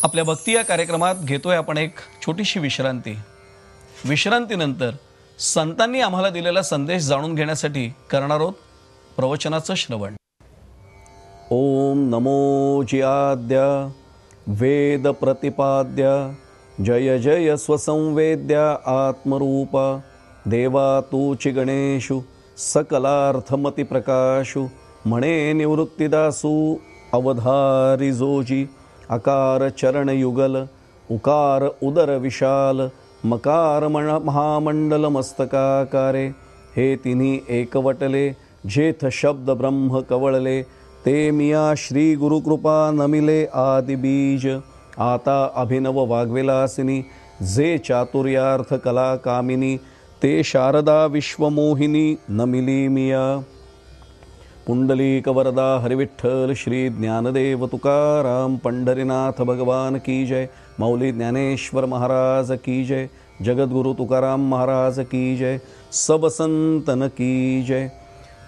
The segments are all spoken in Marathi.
आपल्या भक्ती या कार्यक्रमात घेतोय आपण एक छोटीशी विश्रांती. विश्रांतीनंतर संतांनी आम्हाला दिलेला संदेश जाणून घेण्यासाठी करणार आहोत प्रवचनाचं श्रवण. ओम नमो जियाद्य वेद प्रतिपाद्य जय जय स्वसंवेद्य आत्मरूप देवा तूची गणेशु सकलार्थमती प्रकाशु म्हणे निवृत्तिदासु अवधारी जोजी अकार चरण युगल उकार उदर विशाल मकार महामंडल मस्तकाकारे हे तिन्ही एकवटले जेथ शब्द ब्रह्म कवळले ते मिया श्री गुरुकृपा नमिले आदि बीज आता अभिनव वाग्विलासिनी जे चातुर्यार्थ कला कामिनी ते शारदा विश्वमोहिनी नमिली मिया. पुंडलिक वरदा हरिविठ्ठल श्री ज्ञानदेव तुकाराम पंढरीनाथ भगवान की जय. मौली ज्ञानेश्वर महाराज की जय. जगद्गुरु तुकाराम महाराज की जय. सब संतन की जय.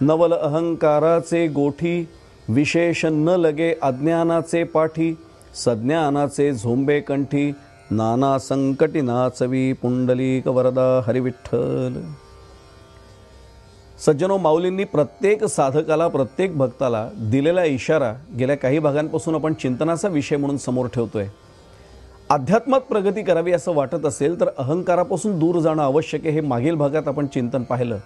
नवल अहंकाराचे गोठी विशेष न लगे अज्ञानाचे पाठी सज्ञानाचे झोंबे कंठी नाना संकटी नाचवी पुंडलिक वरदा हरिविठ्ठल. सज्जनो, माऊलींनी प्रत्येक साधकाला प्रत्येक भक्ताला दिलेला इशारा गेल्या काही भागांपासून आपण चिंतनाचा विषय म्हणून समोर ठेवतोय. अध्यात्मात प्रगती करावी असं वाटत असेल तर अहंकारापासून दूर जाणं आवश्यक आहे. हे मागील भागात आपण चिंतन पाहिलं.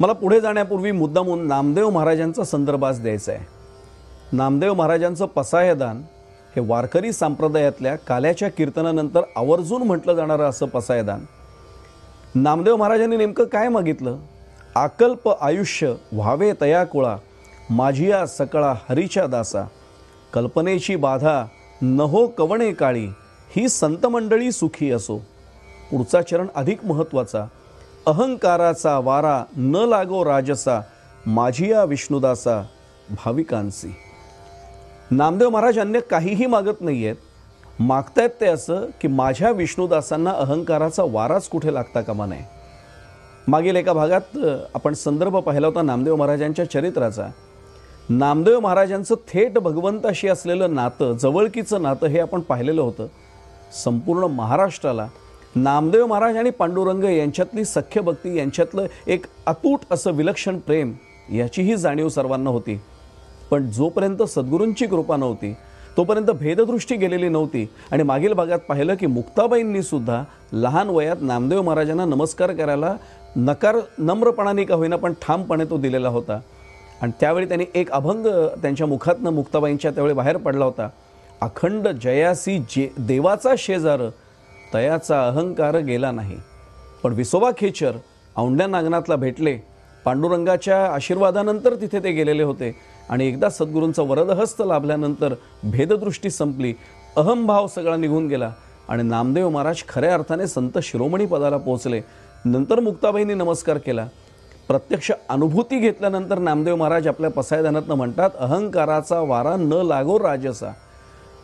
मला पुढे जाण्यापूर्वी मुद्दामून नामदेव महाराजांचा संदर्भ आज द्यायचा आहे. नामदेव महाराजांचं पसायदान हे वारकरी संप्रदायातल्या काल्याच्या कीर्तनानंतर आवर्जून म्हटलं जाणारं असं पसायदान. नामदेव महाराजांनी नेमकं काय मागितलं? आकल्प आयुष्य व्हावे तयाकुळा माझिया सकळा हरीच्या दासा कल्पनेची बाधा नहो कवणे काळी ही संत मंडळी सुखी असो. पुढचा चरण अधिक महत्त्वाचा. अहंकाराचा वारा न लागो राजसा माझिया विष्णुदासा भाविकांसी. नामदेव महाराज अन्य काहीही मागत नाही आहेत. मागतायत ते असं की माझ्या विष्णुदासांना अहंकाराचा वाराच कुठे लागता कामा नये. मागील एका भागात आपण संदर्भ पाहिला होता नामदेव महाराजांच्या चरित्राचा. नामदेव महाराजांचं थेट भगवंताशी असलेलं नातं, जवळकीचं नातं हे आपण पाहिलेलं होतं. संपूर्ण महाराष्ट्राला नामदेव महाराज आणि पांडुरंग यांच्यातली सख्य भक्ती, यांच्यातलं एक अतूट असं विलक्षण प्रेम याचीही जाणीव सर्वांना होती. पण जोपर्यंत सद्गुरूंची कृपा नव्हती तोपर्यंत भेददृष्टी गेलेली नव्हती. आणि मागील भागात पाहिलं की मुक्ताबाईंनी सुद्धा लहान वयात नामदेव महाराजांना नमस्कार करायला नकार नम्रपणाने का होईना पण ठामपणे तो दिलेला होता. आणि त्यावेळी त्यांनी एक अभंग त्यांच्या मुखातनं मुक्ताबाईंच्या त्यावेळी बाहेर पडला होता. अखंड जयासी देवाचा शेजार तयाचा अहंकार गेला नाही. पण विसोबा खेचर औंढ्या नागनाथला भेटले. पांडुरंगाच्या आशीर्वादानंतर तिथे ते गेलेले होते. आणि एकदा सद्गुरूंचा वरदहस्त लाभल्यानंतर भेददृष्टी संपली, अहंभाव सगळा निघून गेला आणि नामदेव महाराज खऱ्या अर्थाने संत शिरोमणी पदाला पोहोचले. नंतर मुक्ताबाईंनी नमस्कार केला. प्रत्यक्ष अनुभूती घेतल्यानंतर नामदेव महाराज आपल्या पसायदानातनं म्हणतात, अहंकाराचा वारा न लागो राजसा.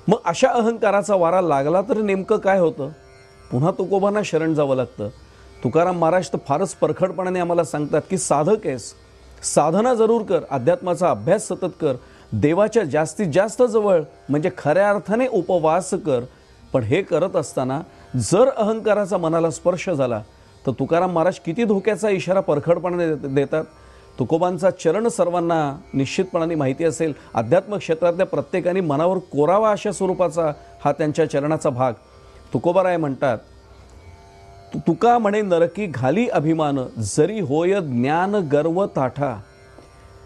मग अशा अहंकाराचा वारा लागला तर नेमकं काय होतं? पुन्हा तुकोबांना शरण जावं लागतं. तुकाराम महाराज तर फारच परखडपणाने आम्हाला सांगतात की साधक आहेस, साधना जरूर कर, अध्यात्माचा अभ्यास सतत कर, देवाच्या जास्तीत जास्त जवळ म्हणजे खऱ्या अर्थाने उपवास कर. पण हे करत असताना जर अहंकाराचा मनाला स्पर्श झाला तर तुकाराम महाराज किती धोक्याचा इशारा परखडपणाने देतात. तुकोबांचा चरण सर्वांना निश्चितपणाने माहिती असेल. अध्यात्म क्षेत्रातल्या प्रत्येकाने मनावर कोरावा अशा स्वरूपाचा हा त्यांच्या चरणाचा भाग. तुकोबाराय म्हणतात, तुका म्हणे नरकी घाली अभिमान जरी होय ज्ञान गर्व ताठा.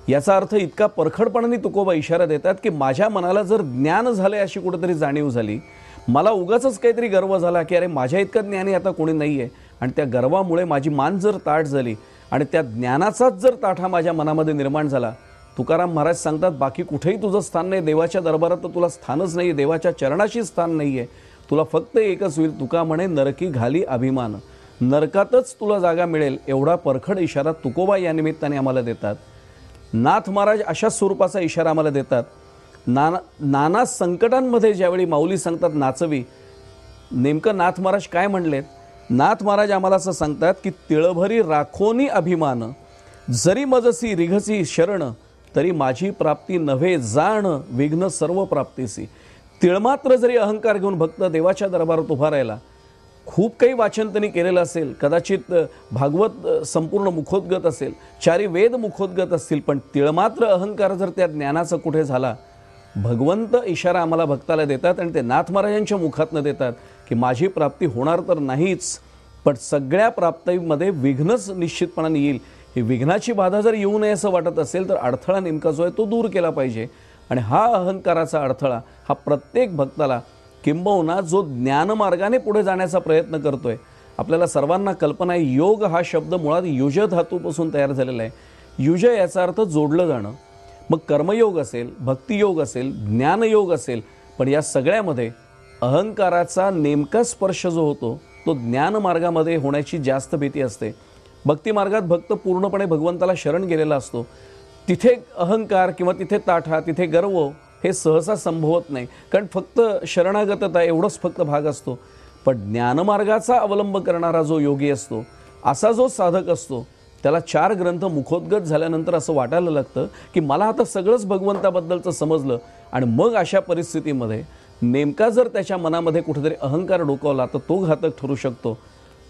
याचा अर्थ इतका परखडपणाने तुकोबा इशारा देतात की माझ्या मनाला जर ज्ञान झाले अशी कुठेतरी जाणीव झाली, मला उगाचच काहीतरी गर्व झाला की अरे माझ्या इतकं ज्ञानी आता कोणी नाही आहे, आणि त्या गर्वामुळे माझी मान जर ताठ झाली आणि त्या ज्ञानाचाच जर ताठा माझ्या मनामध्ये निर्माण झाला, तुकाराम महाराज सांगतात बाकी कुठेही तुझं स्थान नाही, देवाच्या दरबारात तर तुला स्थानच नाही, देवाच्या चरणाशी स्थान नाही आहे, तुला फक्त एकच होईल. तुका म्हणे नरकी घाली अभिमान, नरकातच तुला जागा मिळेल एवढा परखड इशारा तुकोबा या निमित्ताने आम्हाला देतात. नाथ महाराज अशा स्वरूपाचा इशारा आम्हाला देतात. नाना संकटांमध्ये ज्यावेळी माऊली सांगतात नाचवी, नेमकं नाथ महाराज काय म्हणलेत? नाथ महाराज आम्हाला असं सांगतात की तिळभरी राखोनी अभिमान, जरी मजसी रिघसी शरण, तरी माझी प्राप्ती नव्हे जाण, विघ्न सर्व प्राप्तीसी. तिळमात्र जरी अहंकार घेऊन भक्त देवाच्या दरबारात उभा राहिला, खूप काही वाचन त्यांनी केलेलं असेल, कदाचित भागवत संपूर्ण मुखोद्गत असेल, चारी वेद मुखोद्गत असतील, पण तिळमात्र अहंकार जर त्या ज्ञानाचा कुठे झाला, भगवंत इशारा आम्हाला भक्ताला देतात आणि ते नाथ महाराजांच्या मुखातनं देतात की माझी प्राप्ती होणार तर नाहीच, पण सगळ्या प्राप्तीमध्ये विघ्नच निश्चितपणाने येईल. ही विघ्नाची बाधा जर येऊ नये असं वाटत असेल तर अडथळा नेमका जो आहे तो दूर केला पाहिजे. आणि हा अहंकाराचा अडथळा हा प्रत्येक भक्ताला, किंबहुना जो ज्ञानमार्गाने पुढे जाण्याचा प्रयत्न करतोय, आपल्याला सर्वांना कल्पना आहे, योग हा शब्द मुळात युज धातूपासून तयार झालेला आहे. युज याचा अर्थ जोडलं जाणं. मग कर्मयोग असेल, भक्तियोग असेल, ज्ञानयोग असेल, पण या सगळ्यामध्ये अहंकाराचा नेमका स्पर्श जो होतो तो ज्ञानमार्गामध्ये होण्याची जास्त भीती असते. भक्तिमार्गात भक्त पूर्णपणे भगवंताला शरण गेलेला असतो, तिथे अहंकार किंवा तिथे ताठा, तिथे गर्व हे सहसा संभवत नाही, कारण फक्त शरणागतता एवढंच फक्त भाग असतो. पण ज्ञानमार्गाचा अवलंब करणारा जो योगी असतो, असा जो साधक असतो, त्याला 4 ग्रंथ मुखोद्गत झाल्यानंतर असं वाटायला लागतं की मला आता सगळंच भगवंताबद्दलचं समजलं. आणि मग अशा परिस्थितीमध्ये नेमका जर त्याच्या मनामध्ये कुठेतरी अहंकार डोकावला तर तो घातक ठरू शकतो.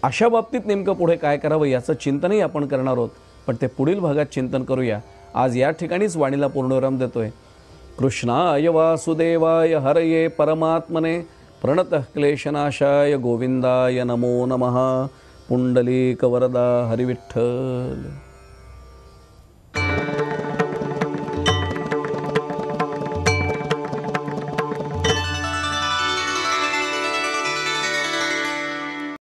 अशा बाबतीत नेमकं पुढे काय करावं याचं चिंतनही आपण करणार आहोत, पण ते पुढील भागात चिंतन करूया. आज या ठिकाणीच वाणीला पूर्णविराम देतोय. कृष्णाय वासुदेवाय हरये परमात्मने प्रणतः क्लेशनाशाय गोविंदाय नमो नमः. पुंडलीक वरदा हरिविठ्ठल.